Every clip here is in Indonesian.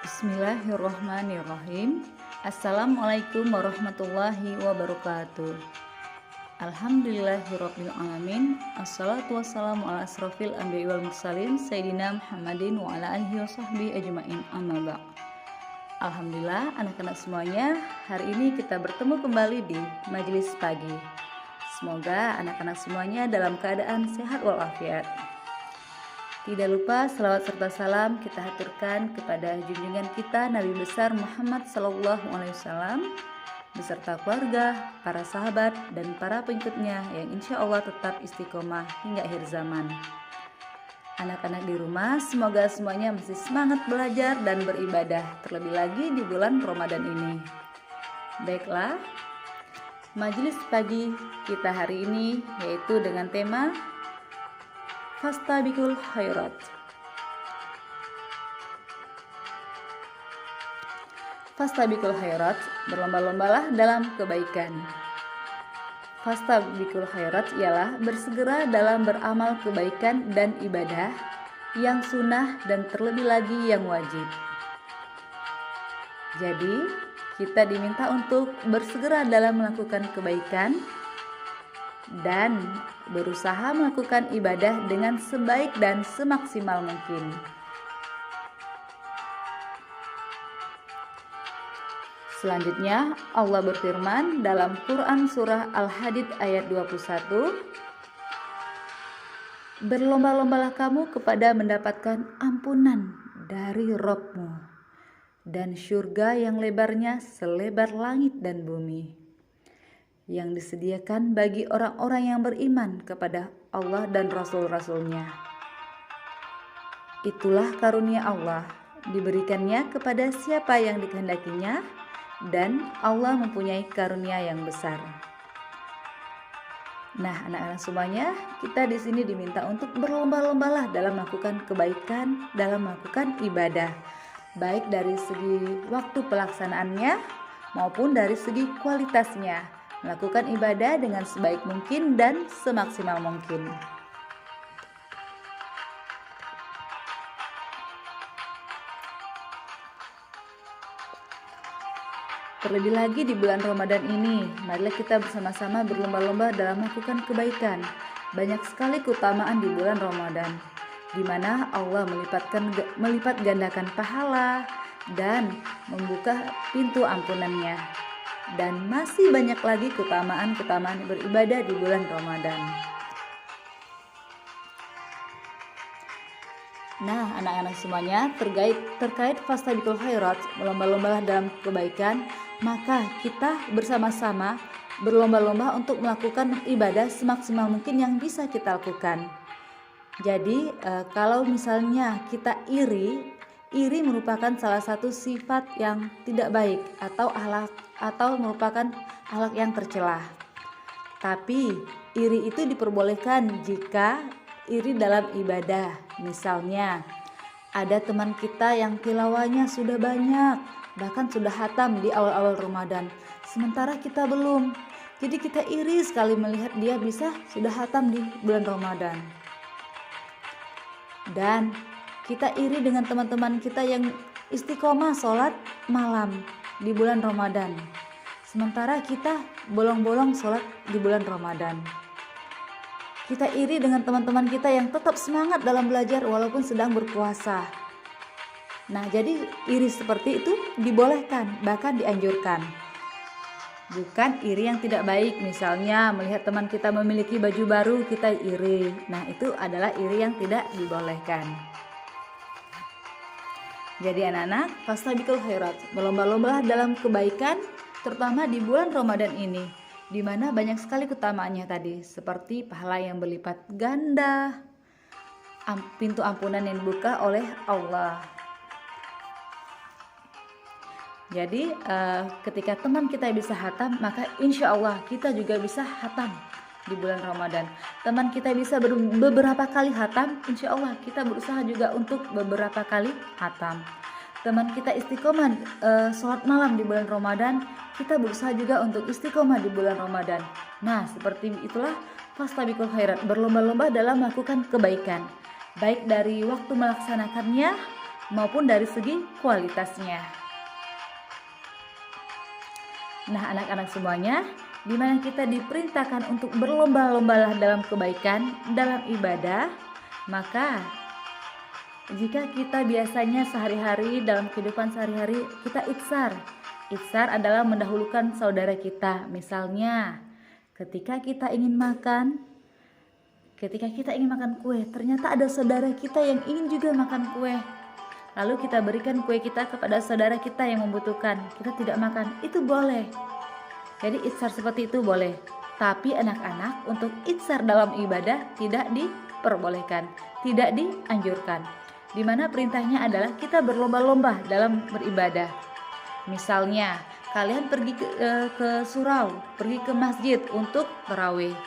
Bismillahirrohmanirrohim. Assalamualaikum warahmatullahi wabarakatuh. Alhamdulillahirrabbilalamin. Assalatu wassalamu ala asrofil anbiya wal mursalin Sayyidina Muhammadin wa ala alihi wa sahbihi ajma'in amma ba'd. Alhamdulillah anak-anak semuanya, hari ini kita bertemu kembali di majelis pagi. Semoga anak-anak semuanya dalam keadaan sehat walafiat. Tidak lupa selawat serta salam kita haturkan kepada junjungan kita Nabi besar Muhammad SAW beserta keluarga, para sahabat, dan para pengikutnya yang insya Allah tetap istiqomah hingga akhir zaman. Anak-anak di rumah semoga semuanya masih semangat belajar dan beribadah, terlebih lagi di bulan Ramadan ini. Baiklah, majelis pagi kita hari ini yaitu dengan tema Fastabiqul khairat. Fastabiqul khairat, berlomba-lombalah dalam kebaikan. Fastabiqul khairat ialah bersegera dalam beramal kebaikan dan ibadah yang sunnah dan terlebih lagi yang wajib. Jadi, kita diminta untuk bersegera dalam melakukan kebaikan dan berusaha melakukan ibadah dengan sebaik dan semaksimal mungkin. Selanjutnya Allah berfirman dalam Quran surah Al-Hadid ayat 21, berlomba-lombalah kamu kepada mendapatkan ampunan dari Rabb-mu dan syurga yang lebarnya selebar langit dan bumi, yang disediakan bagi orang-orang yang beriman kepada Allah dan Rasul-Rasulnya. Itulah karunia Allah, diberikannya kepada siapa yang dikehendakinya, dan Allah mempunyai karunia yang besar. Nah, anak-anak semuanya, kita di sini diminta untuk berlomba-lombalah dalam melakukan kebaikan, dalam melakukan ibadah, baik dari segi waktu pelaksanaannya maupun dari segi kualitasnya. Melakukan ibadah dengan sebaik mungkin dan semaksimal mungkin. Terlebih lagi di bulan Ramadan ini, marilah kita bersama-sama berlomba-lomba dalam melakukan kebaikan. Banyak sekali keutamaan di bulan Ramadan, di mana Allah melipat gandakan pahala dan membuka pintu ampunannya. Dan masih banyak lagi keutamaan-keutamaan beribadah di bulan Ramadan. Nah, anak-anak semuanya, terkait fastabiqul khairat, berlomba-lombalah dalam kebaikan, maka kita bersama-sama berlomba-lomba untuk melakukan ibadah semaksimal mungkin yang bisa kita lakukan. Jadi, kalau misalnya kita iri merupakan salah satu sifat yang tidak baik atau merupakan akhlak yang tercela. Tapi iri itu diperbolehkan jika iri dalam ibadah. Misalnya ada teman kita yang tilawahnya sudah banyak, bahkan sudah khatam di awal-awal Ramadan, sementara kita belum. Jadi kita iri sekali melihat dia sudah khatam di bulan Ramadan. Dan kita iri dengan teman-teman kita yang istiqomah sholat malam di bulan Ramadan, sementara kita bolong-bolong sholat di bulan Ramadan. Kita iri dengan teman-teman kita yang tetap semangat dalam belajar walaupun sedang berpuasa. Nah, jadi iri seperti itu dibolehkan, bahkan dianjurkan. Bukan iri yang tidak baik, misalnya melihat teman kita memiliki baju baru, kita iri. Nah, itu adalah iri yang tidak dibolehkan. Jadi anak-anak, fastabiqul khairat, berlomba-lombalah dalam kebaikan, terutama di bulan Ramadan ini, di mana banyak sekali keutamaannya tadi, seperti pahala yang berlipat ganda, pintu ampunan yang dibuka oleh Allah. Jadi ketika teman kita bisa khatam, maka insya Allah kita juga bisa khatam di bulan Ramadan. Teman kita bisa beberapa kali khatam, insya Allah kita berusaha juga untuk beberapa kali khatam. Teman kita istiqomah sholat malam di bulan Ramadan, kita berusaha juga untuk istiqomah di bulan Ramadan. Nah, seperti itulah fastabiqul khairat, berlomba-lomba dalam melakukan kebaikan, baik dari waktu melaksanakannya maupun dari segi kualitasnya. Nah, anak-anak semuanya, di mana kita diperintahkan untuk berlomba-lombalah dalam kebaikan, dalam ibadah, maka jika kita biasanya sehari-hari dalam kehidupan sehari-hari kita iksar. Iksar adalah mendahulukan saudara kita. Misalnya, ketika kita ingin makan kue, ternyata ada saudara kita yang ingin juga makan kue. Lalu kita berikan kue kita kepada saudara kita yang membutuhkan. Kita tidak makan, itu boleh. Jadi iksar seperti itu boleh. Tapi anak-anak untuk iksar dalam ibadah tidak diperbolehkan, tidak dianjurkan. Di mana perintahnya adalah kita berlomba-lomba dalam beribadah. Misalnya, kalian pergi ke surau, pergi ke masjid untuk tarawih.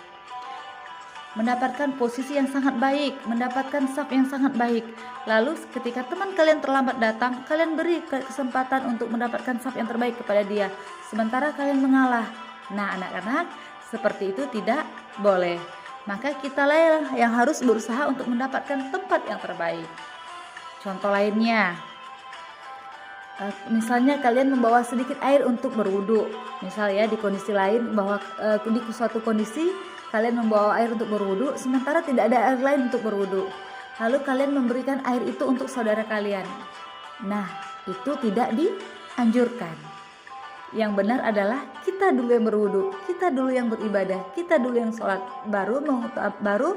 Mendapatkan posisi yang sangat baik, mendapatkan saf yang sangat baik. Lalu ketika teman kalian terlambat datang, kalian beri kesempatan untuk mendapatkan saf yang terbaik kepada dia, sementara kalian mengalah. Nah, anak-anak, seperti itu tidak boleh. Maka kitalah yang harus berusaha untuk mendapatkan tempat yang terbaik. Contoh lainnya, misalnya kalian membawa sedikit air untuk berwudu. Misalnya di kondisi lain, bahwa di suatu kondisi kalian membawa air untuk berwudu, sementara tidak ada air lain untuk berwudu. Lalu kalian memberikan air itu untuk saudara kalian. Nah, itu tidak dianjurkan. Yang benar adalah kita dulu yang berwudu, kita dulu yang beribadah, kita dulu yang sholat, baru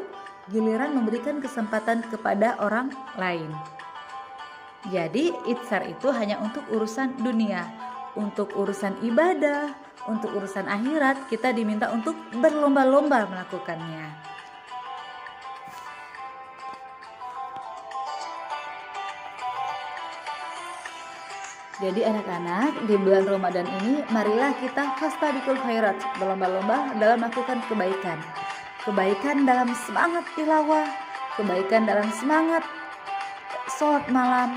giliran memberikan kesempatan kepada orang lain. Jadi iksar itu hanya untuk urusan dunia. Untuk urusan ibadah, untuk urusan akhirat, kita diminta untuk berlomba-lomba melakukannya. Jadi anak-anak, di bulan Ramadan ini marilah kita fastabiqul khairat, berlomba-lomba dalam melakukan kebaikan. Kebaikan dalam semangat tilawah, kebaikan dalam semangat sholat malam,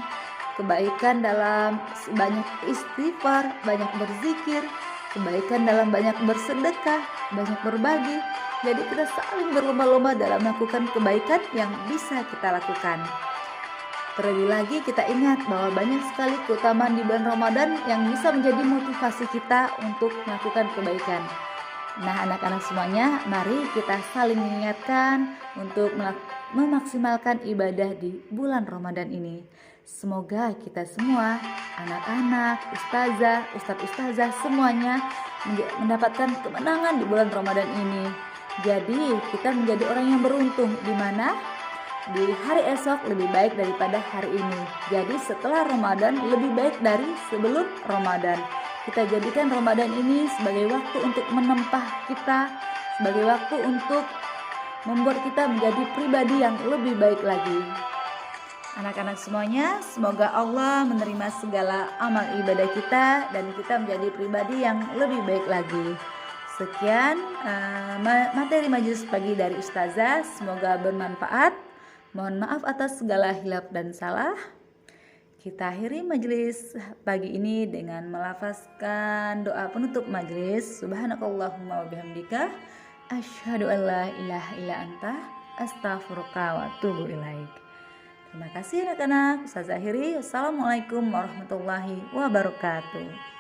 kebaikan dalam banyak istighfar, banyak berzikir, kebaikan dalam banyak bersedekah, banyak berbagi. Jadi kita saling berlomba-lomba dalam melakukan kebaikan yang bisa kita lakukan. Terlebih lagi kita ingat bahwa banyak sekali keutamaan di bulan Ramadan yang bisa menjadi motivasi kita untuk melakukan kebaikan. Nah, anak-anak semuanya, mari kita saling mengingatkan untuk memaksimalkan ibadah di bulan Ramadan ini. Semoga kita semua, anak-anak, ustadz-ustazah semuanya mendapatkan kemenangan di bulan Ramadan ini. Jadi kita menjadi orang yang beruntung, di mana di hari esok lebih baik daripada hari ini. Jadi setelah Ramadan lebih baik dari sebelum Ramadan. Kita jadikan Ramadan ini sebagai waktu untuk menempah kita, sebagai waktu untuk membuat kita menjadi pribadi yang lebih baik lagi. Anak-anak semuanya, semoga Allah menerima segala amal ibadah kita dan kita menjadi pribadi yang lebih baik lagi. Sekian materi majelis pagi dari Ustazah, semoga bermanfaat. Mohon maaf atas segala hilaf dan salah. Kita akhiri majelis pagi ini dengan melafazkan doa penutup majelis. Subhanakallahumma wa bihamdika asyhadu an la ilaha illa anta astaghfiruka wa atubu ilaik. Terima kasih anak-anak. Ustazah akhiri. Wassalamualaikum warahmatullahi wabarakatuh.